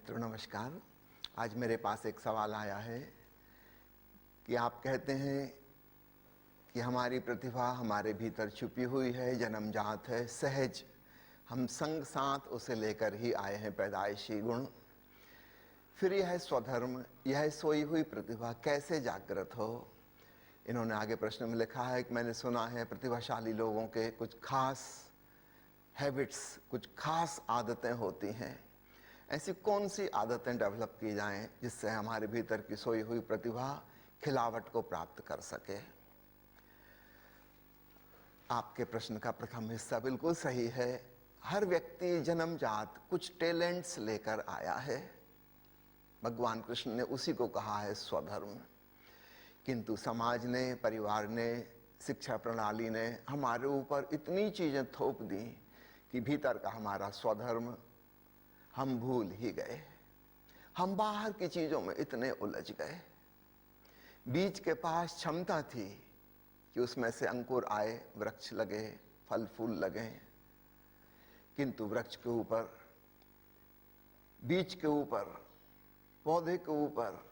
मित्रों नमस्कार। आज मेरे पास एक सवाल आया है कि आप कहते हैं कि हमारी प्रतिभा हमारे भीतर छुपी हुई है, जन्मजात है, सहज, हम संग साथ उसे लेकर ही आए हैं, पैदाइशी गुण। फिर यह स्वधर्म, यह सोई हुई प्रतिभा कैसे जागृत हो? इन्होंने आगे प्रश्न में लिखा है कि मैंने सुना है प्रतिभाशाली लोगों के कुछ खास हैबिट्स, कुछ खास आदतें होती हैं। ऐसी कौन सी आदतें डेवलप की जाएं जिससे हमारे भीतर की सोई हुई प्रतिभा खिलावट को प्राप्त कर सके? आपके प्रश्न का प्रथम हिस्सा बिल्कुल सही है। हर व्यक्ति जन्मजात कुछ टैलेंट्स लेकर आया है। भगवान कृष्ण ने उसी को कहा है स्वधर्म। किंतु समाज ने, परिवार ने, शिक्षा प्रणाली ने हमारे ऊपर इतनी चीजें थोप दी कि भीतर का हमारा स्वधर्म हम भूल ही गए। हम बाहर की चीजों में इतने उलझ गए। बीज के पास क्षमता थी कि उसमें से अंकुर आए, वृक्ष लगे, फल फूल लगे, किंतु वृक्ष के ऊपर, बीज के ऊपर, पौधे के ऊपर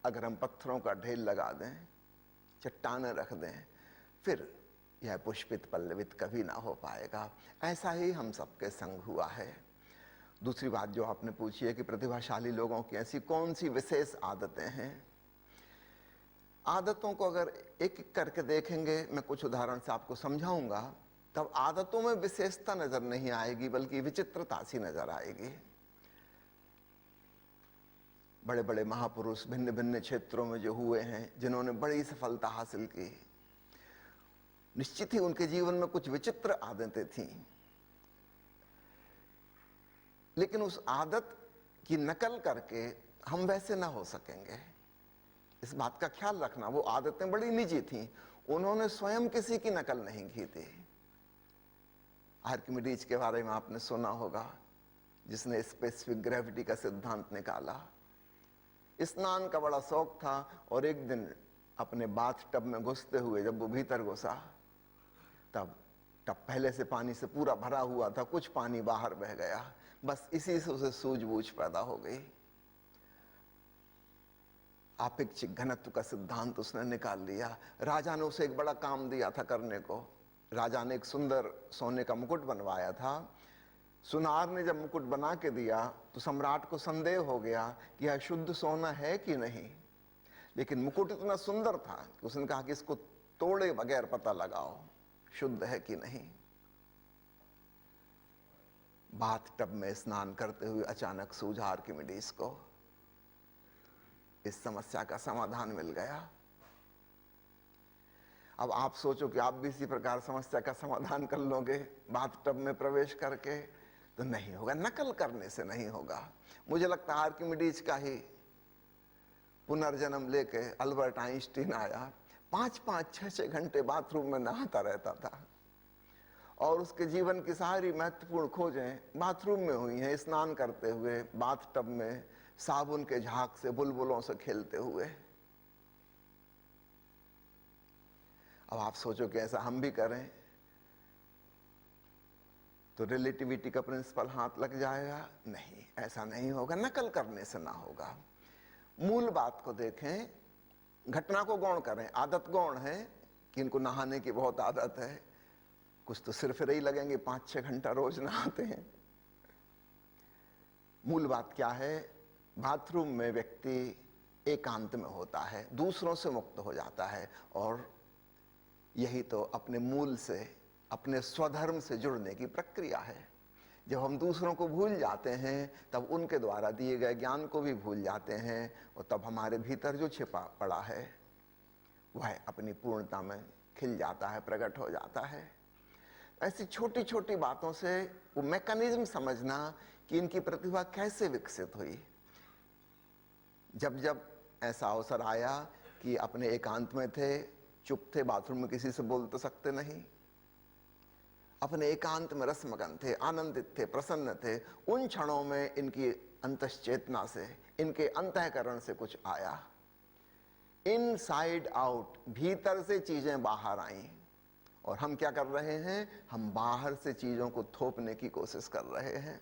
अगर हम पत्थरों का ढेर लगा दें, चट्टानें रख दें, फिर यह पुष्पित पल्लवित कभी ना हो पाएगा। ऐसा ही हम सबके संग हुआ है। दूसरी बात जो आपने पूछी है कि प्रतिभाशाली लोगों की ऐसी कौन सी विशेष आदतें हैं। आदतों को अगर एक एक करके देखेंगे, मैं कुछ उदाहरण से आपको समझाऊंगा, तब आदतों में विशेषता नजर नहीं आएगी बल्कि विचित्रता सी नजर आएगी। बड़े बड़े महापुरुष भिन्न भिन्न क्षेत्रों में जो हुए हैं, जिन्होंने बड़ी सफलता हासिल की, निश्चित ही उनके जीवन में कुछ विचित्र आदतें थीं, लेकिन उस आदत की नकल करके हम वैसे ना हो सकेंगे। इस बात का ख्याल रखना, वो आदतें बड़ी निजी थीं, उन्होंने स्वयं किसी की नकल नहीं की थी। आर्किमिडीज के बारे में आपने सुना होगा, जिसने स्पेसिफिक ग्रेविटी का सिद्धांत निकाला। स्नान का बड़ा शौक था और एक दिन अपने बाथ टब में घुसते हुए जब वो भीतर घुसा, तब टब पहले से पानी से पूरा भरा हुआ था, कुछ पानी बाहर बह गया। बस इसी से उसे सूझबूझ पैदा हो गई। आपेक्षिक घनत्व का सिद्धांत उसने निकाल लिया। राजा ने उसे एक बड़ा काम दिया था करने को। राजा ने एक सुंदर सोने का मुकुट बनवाया था। सुनार ने जब मुकुट बना के दिया तो सम्राट को संदेह हो गया कि यह शुद्ध सोना है कि नहीं, लेकिन मुकुट इतना सुंदर था कि उसने कहा कि इसको तोड़े बगैर पता लगाओ शुद्ध है कि नहीं। बाथ टब में स्नान करते हुए अचानक सूझा आर्किमिडीज को। इस समस्या का समाधान मिल गया। अब आप सोचो कि आप भी इसी प्रकार समस्या का समाधान कर लोगे बाथ टब में प्रवेश करके, तो नहीं होगा। नकल करने से नहीं होगा। मुझे लगता है आर्किमिडीज का ही पुनर्जन्म लेके अल्बर्ट आइंस्टीन आया। 5-5, 6-6 घंटे बाथरूम में नहाता रहता था और उसके जीवन की सारी महत्वपूर्ण खोजें बाथरूम में हुई हैं, स्नान करते हुए, बाथ टब में, साबुन के झाग से, बुलबुलों से खेलते हुए। अब आप सोचो कि ऐसा हम भी करें तो रिलेटिविटी का प्रिंसिपल हाथ लग जाएगा? नहीं, ऐसा नहीं होगा। नकल करने से ना होगा। मूल बात को देखें, घटना को गौण करें। आदत गौण है कि इनको नहाने की बहुत आदत है, कुछ तो सिर्फ ही लगेंगे 5-6 घंटा रोज नहाते हैं। मूल बात क्या है? बाथरूम में व्यक्ति एकांत में होता है, दूसरों से मुक्त हो जाता है, और यही तो अपने मूल से, अपने स्वधर्म से जुड़ने की प्रक्रिया है। जब हम दूसरों को भूल जाते हैं तब उनके द्वारा दिए गए ज्ञान को भी भूल जाते हैं, और तब हमारे भीतर जो छिपा पड़ा है वह अपनी पूर्णता में खिल जाता है, प्रकट हो जाता है। ऐसी छोटी छोटी बातों से वो मैकेनिज्म समझना कि इनकी प्रतिभा कैसे विकसित हुई। जब जब ऐसा अवसर आया कि अपने एकांत में थे, चुप थे, बाथरूम में किसी से बोल तो सकते नहीं, अपने एकांत में रसमगन थे, आनंदित थे, प्रसन्न थे, उन क्षणों में इनकी अंतश्चेतना से, इनके अंतःकरण से कुछ आया। इनसाइड आउट, भीतर से चीजें बाहर आईं। और हम क्या कर रहे हैं? हम बाहर से चीजों को थोपने की कोशिश कर रहे हैं।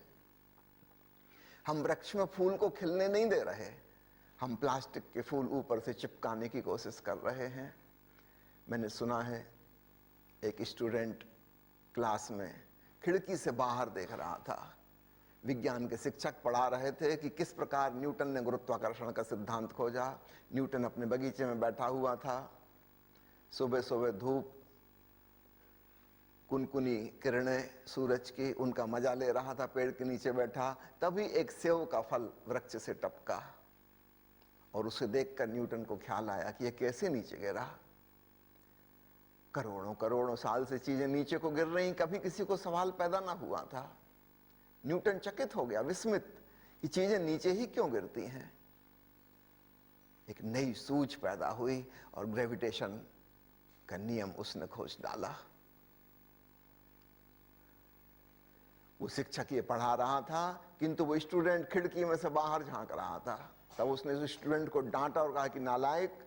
हम वृक्ष में फूल को खिलने नहीं दे रहे, हम प्लास्टिक के फूल ऊपर से चिपकाने की कोशिश कर रहे हैं। मैंने सुना है एक स्टूडेंट क्लास में खिड़की से बाहर देख रहा था। विज्ञान के शिक्षक पढ़ा रहे थे कि किस प्रकार न्यूटन ने गुरुत्वाकर्षण का सिद्धांत खोजा। न्यूटन अपने बगीचे में बैठा हुआ था, सुबह सुबह धूप, कुनकुनी किरणें सूरज की, उनका मजा ले रहा था, पेड़ के नीचे बैठा। तभी एक सेव का फल वृक्ष से टपका और उसे देखकर न्यूटन को ख्याल आया कि यह कैसे नीचे गिरा। करोड़ों करोड़ों साल से चीजें नीचे को गिर रही, कभी किसी को सवाल पैदा ना हुआ था। न्यूटन चकित हो गया, विस्मित, कि चीजें नीचे ही क्यों गिरती हैं। एक नई सूझ पैदा हुई और ग्रेविटेशन का नियम उसने खोज डाला। वो शिक्षक ये पढ़ा रहा था, किंतु वो स्टूडेंट खिड़की में से बाहर झांक रहा था। तब उसने उस स्टूडेंट को डांटा और कहा कि नालायक,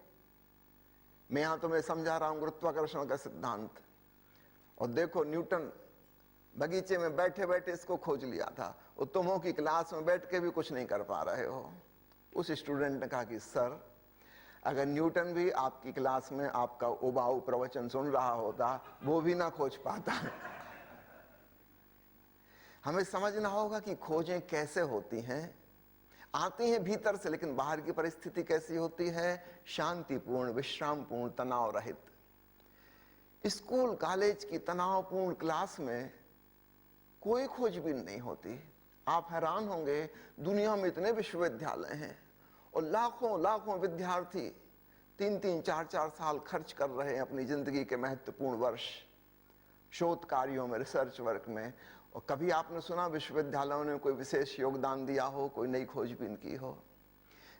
मैं यहां तुम्हें समझा रहा हूं गुरुत्वाकर्षण का सिद्धांत, और देखो न्यूटन बगीचे में बैठे बैठे इसको खोज लिया था, और तुम हो कि क्लास में बैठ के भी कुछ नहीं कर पा रहे हो। उस स्टूडेंट ने कहा कि सर, अगर न्यूटन भी आपकी क्लास में आपका उबाऊ प्रवचन सुन रहा होता, वो भी ना खोज पाता। हमें समझना होगा कि खोजें कैसे होती हैं। आती हैं भीतर से, लेकिन बाहर की परिस्थिति कैसी होती है? शांतिपूर्ण, विश्रामपूर्ण, तनाव रहित। स्कूल कॉलेज की तनावपूर्ण क्लास में कोई खोजबीन नहीं होती। आप हैरान होंगे, दुनिया में इतने विश्वविद्यालय हैं और लाखों लाखों विद्यार्थी 3-3, 4-4 साल खर्च कर रहे हैं अपनी जिंदगी के महत्वपूर्ण वर्ष शोध कार्यों में, रिसर्च वर्क में। और कभी आपने सुना विश्वविद्यालयों ने कोई विशेष योगदान दिया हो, कोई नई खोजबीन की हो?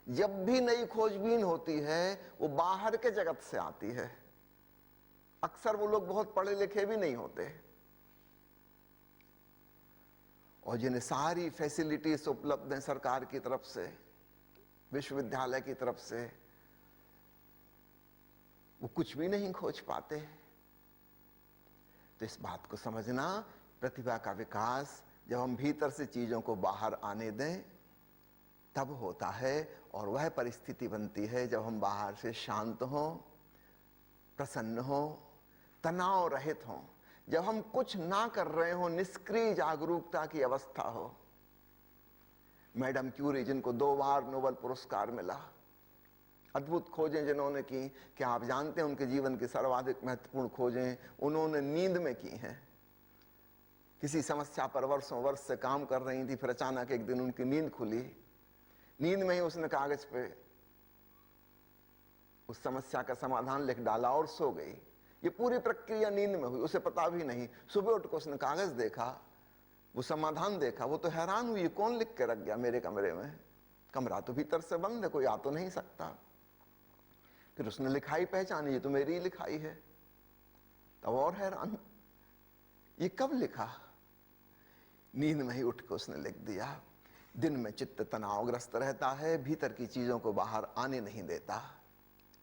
जब भी नई खोजबीन होती है वो बाहर के जगत से आती है। अक्सर वो लोग बहुत पढ़े लिखे भी नहीं होते और जिन्हें सारी फैसिलिटीज उपलब्ध हैं सरकार की तरफ से, विश्वविद्यालय की तरफ से, वो कुछ भी नहीं खोज पाते। तो इस बात को समझना, प्रतिभा का विकास जब हम भीतर से चीजों को बाहर आने दें तब होता है, और वह परिस्थिति बनती है जब हम बाहर से शांत हों, प्रसन्न हों, तनाव रहित हों, जब हम कुछ ना कर रहे हों, निष्क्रिय जागरूकता की अवस्था हो। मैडम क्यूरी, जिनको 2 बार नोबेल पुरस्कार मिला, अद्भुत खोजें जिन्होंने की, क्या आप जानते हैं उनके जीवन की सर्वाधिक महत्वपूर्ण खोजें उन्होंने नींद में की हैं। किसी समस्या पर वर्षों वर्ष से काम कर रही थी, फिर अचानक एक दिन उनकी नींद खुली। नींद में ही उसने कागज पे उस समस्या का समाधान लिख डाला और सो गई। ये पूरी प्रक्रिया नींद में हुई, उसे पता भी नहीं। सुबह उठ कर उसने कागज देखा, वो समाधान देखा, वो तो हैरान हुई, कौन लिख के रख गया मेरे कमरे में? कमरा तो भीतर से बंद है, कोई आ तो नहीं सकता। फिर उसने लिखाई पहचानी, ये तो मेरी ही लिखाई है। तब और हैरान, ये कब लिखा? नींद में ही उठ के उसने लिख दिया। दिन में चित्त तनावग्रस्त रहता है, भीतर की चीजों को बाहर आने नहीं देता।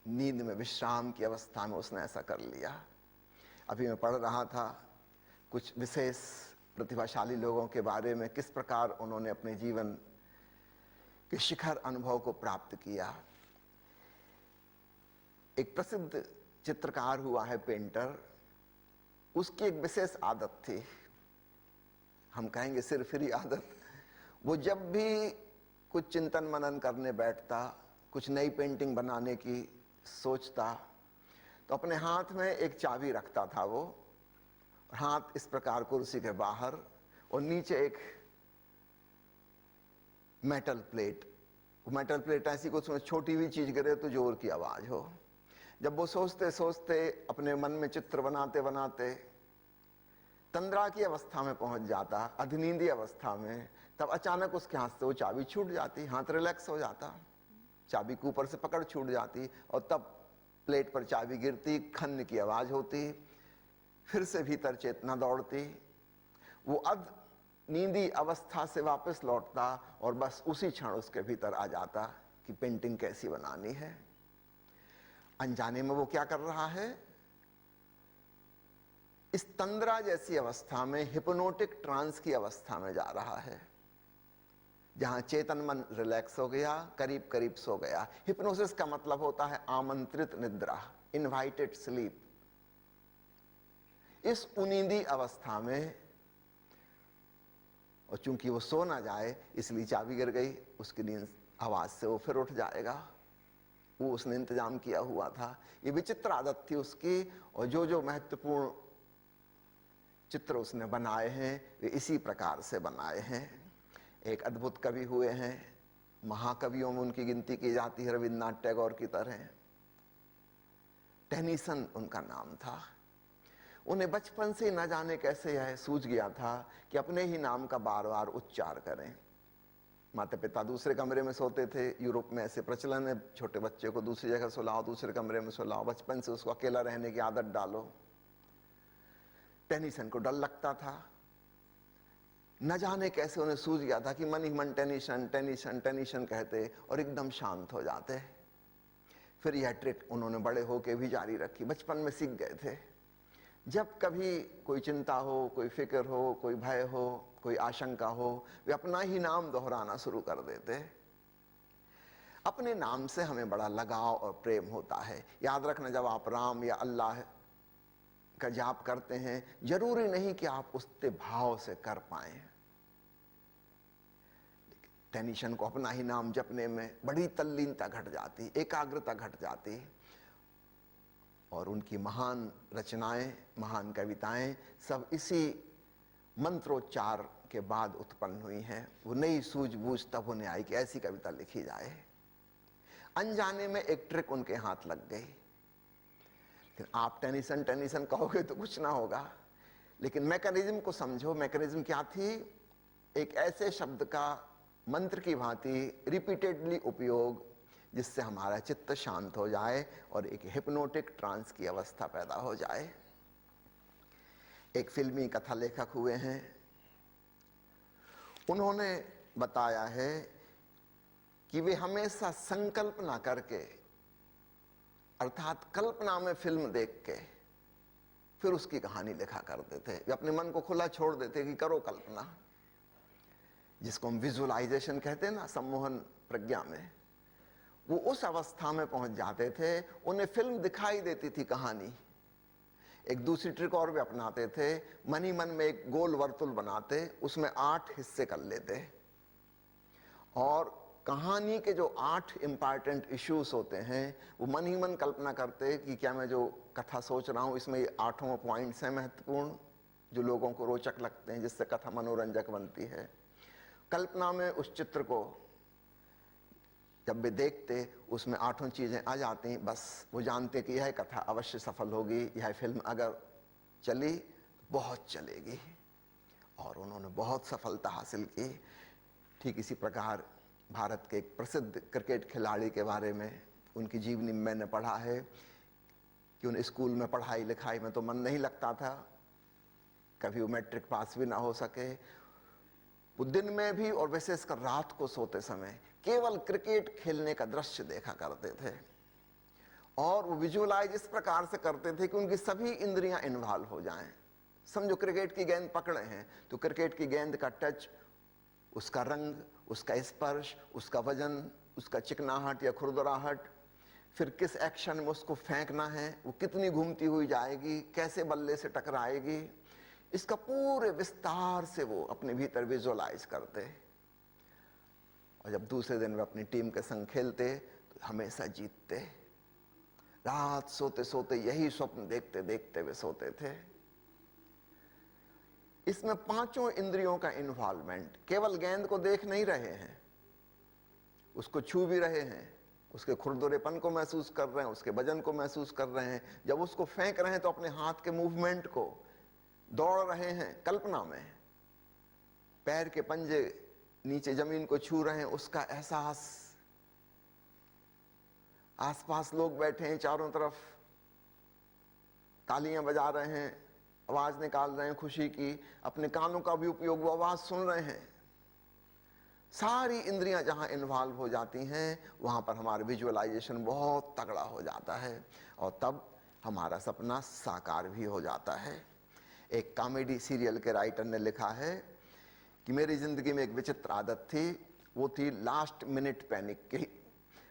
नींद में विश्राम की अवस्था में उसने ऐसा कर लिया। अभी मैं पढ़ रहा था कुछ विशेष प्रतिभाशाली लोगों के बारे में, किस प्रकार उन्होंने अपने जीवन के शिखर अनुभव को प्राप्त किया। एक प्रसिद्ध चित्रकार हुआ है, पेंटर, उसकी एक विशेष आदत थी, हम कहेंगे सिरफिरी आदत। वो जब भी कुछ चिंतन मनन करने बैठता, कुछ नई पेंटिंग बनाने की सोचता, तो अपने हाथ में एक चाबी रखता था वो, हाथ इस प्रकार कुर्सी के बाहर, और नीचे एक मेटल प्लेट। वो मेटल प्लेट ऐसी कुछ उसमें छोटी भी चीज गिरे तो जोर की आवाज हो। जब वो सोचते सोचते अपने मन में चित्र बनाते बनाते तंद्रा की अवस्था में पहुंच जाता, अधनींदी अवस्था में, तब अचानक उसके हाथ से वो चाबी छूट जाती, हाथ रिलैक्स हो जाता, चाबी के ऊपर से पकड़ छूट जाती, और तब प्लेट पर चाबी गिरती, खन्न की आवाज होती, फिर से भीतर चेतना दौड़ती, वो नींदी अवस्था से वापस लौटता और बस उसी क्षण उसके भीतर आ जाता कि पेंटिंग कैसी बनानी है। अनजाने में वो क्या कर रहा है? इस तंद्रा जैसी अवस्था में, हिप्नोटिक ट्रांस की अवस्था में जा रहा है। जहां चेतन मन रिलैक्स हो गया, करीब करीब सो गया। हिप्नोसिस का मतलब होता है आमंत्रित निद्रा, इनवाइटेड स्लीप। इस उनींदी अवस्था में, और चूंकि वो सो ना जाए इसलिए चाबी गिर गई, उसकी नींद आवाज से वो फिर उठ जाएगा। वो उसने इंतजाम किया हुआ था। ये विचित्र आदत थी उसकी, और जो जो महत्वपूर्ण चित्र उसने बनाए हैं वे इसी प्रकार से बनाए हैं। एक अद्भुत कवि हुए हैं, महाकवियों में उनकी गिनती की जाती है रविन्द्रनाथ टैगोर की तरह। टेनिसन उनका नाम था। उन्हें बचपन से न जाने कैसे यह सूझ गया था कि अपने ही नाम का बार बार उच्चार करें। माता पिता दूसरे कमरे में सोते थे। यूरोप में ऐसे प्रचलन है, छोटे बच्चे को दूसरी जगह सुलाओ, दूसरे कमरे में सुलाओ, बचपन से उसको अकेला रहने की आदत डालो। टेनिसन को डर लगता था। न जाने कैसे उन्हें सूझ गया था कि मन ही मन टेनिसन टेनिसन टेनिसन कहते और एकदम शांत हो जाते। फिर यह ट्रिक उन्होंने बड़े होके भी जारी रखी। बचपन में सीख गए थे। जब कभी कोई चिंता हो, कोई फिक्र हो, कोई भय हो, कोई आशंका हो, वे अपना ही नाम दोहराना शुरू कर देते। अपने नाम से हमें बड़ा लगाव और प्रेम होता है। याद रखना, जब आप राम या अल्लाह का जाप करते हैं, जरूरी नहीं कि आप उसके भाव से कर पाए। टेनिसन को अपना ही नाम जपने में बड़ी तल्लीनता घट जाती, एकाग्रता घट जाती, और उनकी महान रचनाएं, महान कविताएं सब इसी मंत्रोच्चार के बाद उत्पन्न हुई हैं। वो नई सूझबूझ तब उन्हें आई कि ऐसी कविता लिखी जाए। अनजाने में एक ट्रिक उनके हाथ लग गई। लेकिन आप टेनिसन टेनिसन कहोगे तो कुछ ना होगा, लेकिन मैकेनिज्म को समझो। मैकेनिज्म क्या थी? एक ऐसे शब्द का मंत्र की भांति रिपीटेडली उपयोग जिससे हमारा चित्त शांत हो जाए और एक हिप्नोटिक ट्रांस की अवस्था पैदा हो जाए। एक फिल्मी कथा लेखक हुए हैं, उन्होंने बताया है कि वे हमेशा संकल्पना करके, अर्थात कल्पना में फिल्म देख के फिर उसकी कहानी लिखा करते थे। वे अपने मन को खुला छोड़ देते कि करो कल्पना, जिसको हम विजुअलाइजेशन कहते हैं ना, सम्मोहन प्रज्ञा में। वो उस अवस्था में पहुंच जाते थे, उन्हें फिल्म दिखाई देती थी कहानी। एक दूसरी ट्रिक और भी अपनाते थे, मन ही मन में एक गोल वर्तुल बनाते, उसमें 8 हिस्से कर लेते, और कहानी के जो 8 इंपॉर्टेंट इश्यूज होते हैं वो मन ही मन कल्पना करते कि क्या मैं जो कथा सोच रहा हूं इसमें ये 8 पॉइंट्स हैं महत्वपूर्ण, जो लोगों को रोचक लगते हैं, जिससे कथा मनोरंजक बनती है। कल्पना में उस चित्र को जब वे देखते, उसमें 8 चीजें आ जाती। बस वो जानते कि यह कथा अवश्य सफल होगी, यह फिल्म अगर चली बहुत चलेगी, और उन्होंने बहुत सफलता हासिल की। ठीक इसी प्रकार भारत के एक प्रसिद्ध क्रिकेट खिलाड़ी के बारे में उनकी जीवनी में मैंने पढ़ा है कि उन स्कूल में पढ़ाई लिखाई में तो मन नहीं लगता था, कभी वो मैट्रिक पास भी ना हो सके। वो दिन में भी और विशेषकर रात को सोते समय केवल क्रिकेट खेलने का दृश्य देखा करते थे, और वो विजुअलाइज इस प्रकार से करते थे कि उनकी सभी इंद्रियां इन्वॉल्व हो जाएं। समझो क्रिकेट की गेंद पकड़े हैं तो क्रिकेट की गेंद का टच, उसका रंग, उसका स्पर्श, उसका वजन, उसका चिकनाहट या खुरदराहट, फिर किस एक्शन में उसको फेंकना है, वो कितनी घूमती हुई जाएगी, कैसे बल्ले से टकराएगी, इसका पूरे विस्तार से वो अपने भीतर विजुअलाइज करते। और जब दूसरे दिन वे अपनी टीम के संग खेलते तो हमेशा जीतते। रात सोते सोते यही स्वप्न देखते देखते वे सोते थे। इसमें 5 इंद्रियों का इन्वॉल्वमेंट, केवल गेंद को देख नहीं रहे हैं, उसको छू भी रहे हैं, उसके खुरदुरेपन को महसूस कर रहे हैं, उसके वजन को महसूस कर रहे हैं। जब उसको फेंक रहे हैं तो अपने हाथ के मूवमेंट को, दौड़ रहे हैं कल्पना में, पैर के पंजे नीचे जमीन को छू रहे हैं, उसका एहसास। आसपास लोग बैठे हैं, चारों तरफ तालियां बजा रहे हैं, आवाज निकाल रहे हैं खुशी की, अपने कानों का भी उपयोग, वो आवाज सुन रहे हैं। सारी इंद्रियां जहां इन्वॉल्व हो जाती हैं वहां पर हमारा विजुअलाइजेशन बहुत तगड़ा हो जाता है, और तब हमारा सपना साकार भी हो जाता है। एक कॉमेडी सीरियल के राइटर ने लिखा है कि मेरी जिंदगी में एक विचित्र आदत थी, वो थी लास्ट मिनट पैनिक की।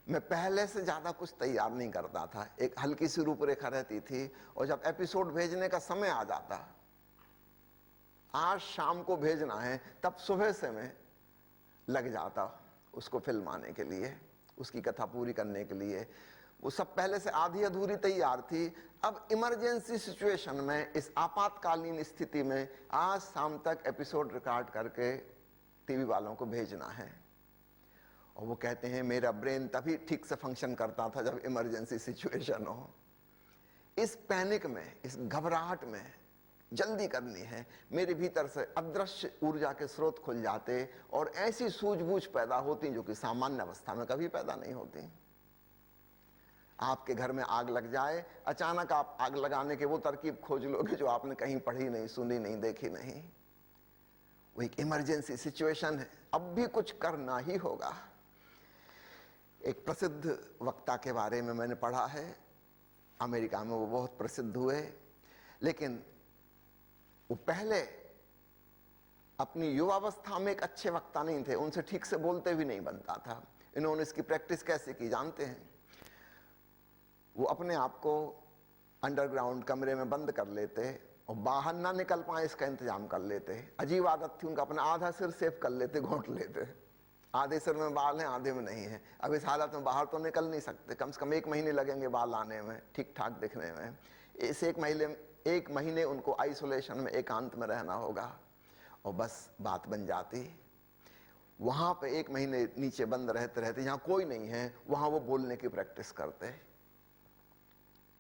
मैं पहले से ज्यादा कुछ तैयार नहीं करता था, एक हल्की सी रूपरेखा रहती थी, और जब एपिसोड भेजने का समय आ जाता, आज शाम को भेजना है, तब सुबह से मैं लग जाता उसको फिल्माने के लिए, उसकी कथा पूरी करने के लिए। वो सब पहले से आधी अधूरी तैयार थी। अब इमरजेंसी सिचुएशन में, इस आपातकालीन स्थिति में, आज शाम तक एपिसोड रिकॉर्ड करके टीवी वालों को भेजना है। और वो कहते हैं मेरा ब्रेन तभी ठीक से फंक्शन करता था जब इमरजेंसी सिचुएशन हो। इस पैनिक में, इस घबराहट में जल्दी करनी है, मेरे भीतर से अदृश्य ऊर्जा के स्रोत खुल जाते और ऐसी सूझबूझ पैदा होती जो कि सामान्य अवस्था में कभी पैदा नहीं होती। आपके घर में आग लग जाए, अचानक आप आग लगाने के वो तरकीब खोज लोगे जो आपने कहीं पढ़ी नहीं, सुनी नहीं, देखी नहीं। वो एक इमरजेंसी सिचुएशन है, अब भी कुछ करना ही होगा। एक प्रसिद्ध वक्ता के बारे में मैंने पढ़ा है, अमेरिका में वो बहुत प्रसिद्ध हुए, लेकिन वो पहले अपनी युवावस्था में एक अच्छे वक्ता नहीं थे, उनसे ठीक से बोलते भी नहीं बनता था। इन्होंने इसकी प्रैक्टिस कैसे की जानते हैं? वो अपने आप को अंडरग्राउंड कमरे में बंद कर लेते और बाहर ना निकल पाए इसका इंतजाम कर लेते। अजीब आदत थी उनका, अपना आधा सिर सेव कर लेते, घोंट लेते। आधे सिर में बाल हैं, आधे में नहीं है। अब इस हालत में बाहर तो निकल नहीं सकते, कम से कम 1 महीने लगेंगे बाल आने में, ठीक ठाक दिखने में। इस 1 महीने उनको आइसोलेशन में, एकांत में रहना होगा। और बस बात बन जाती। वहां पे 1 महीने नीचे बंद रहते रहते, जहां कोई नहीं है, वहां वो बोलने की प्रैक्टिस करते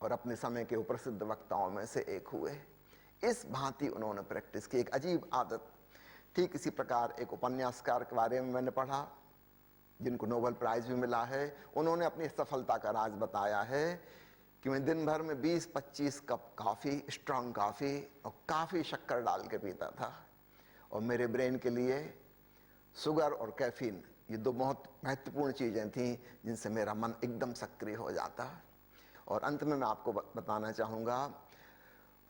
और अपने समय के प्रसिद्ध वक्ताओं में से एक हुए। इस भांति उन्होंने प्रैक्टिस की, एक अजीब आदत। ठीक इसी प्रकार एक उपन्यासकार के बारे में मैंने पढ़ा, जिनको नोबेल प्राइज भी मिला है। उन्होंने अपनी सफलता का राज बताया है कि मैं दिन भर में 20-25 कप कॉफी, स्ट्रांग कॉफी और काफी शक्कर डाल के पीता था, और मेरे ब्रेन के लिए शुगर और कैफीन, ये 2 बहुत महत्वपूर्ण चीजें थीं जिनसे मेरा मन एकदम सक्रिय हो जाता। और अंत में मैं आपको बताना चाहूंगा,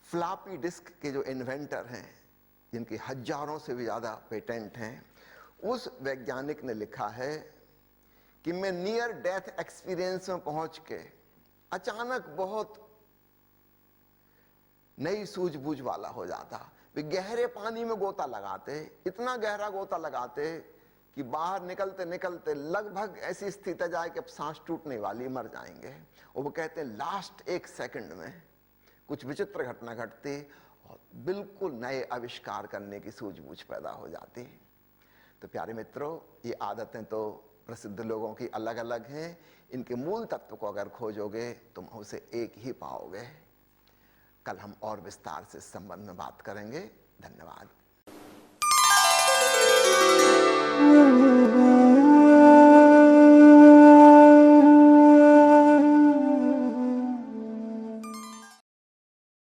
फ्लॉपी डिस्क के जो इन्वेंटर हैं, जिनकी हजारों से भी ज्यादा पेटेंट हैं, उस वैज्ञानिक ने लिखा है कि मैं नियर डेथ एक्सपीरियंस में पहुंच के अचानक बहुत नई सूझबूझ वाला हो जाता। वे गहरे पानी में गोता लगाते, इतना गहरा गोता लगाते कि बाहर निकलते निकलते लगभग ऐसी स्थिति जाए कि अब सांस टूटने वाली, मर जाएंगे। और वो कहते हैं लास्ट 1 सेकंड में कुछ विचित्र घटना घटती और बिल्कुल नए आविष्कार करने की सूझबूझ पैदा हो जाती। तो प्यारे मित्रों, ये आदतें तो प्रसिद्ध लोगों की अलग अलग हैं, इनके मूल तत्व को अगर खोजोगे तुम उसे एक ही पाओगे। कल हम और विस्तार से इस संबंध में बात करेंगे। धन्यवाद।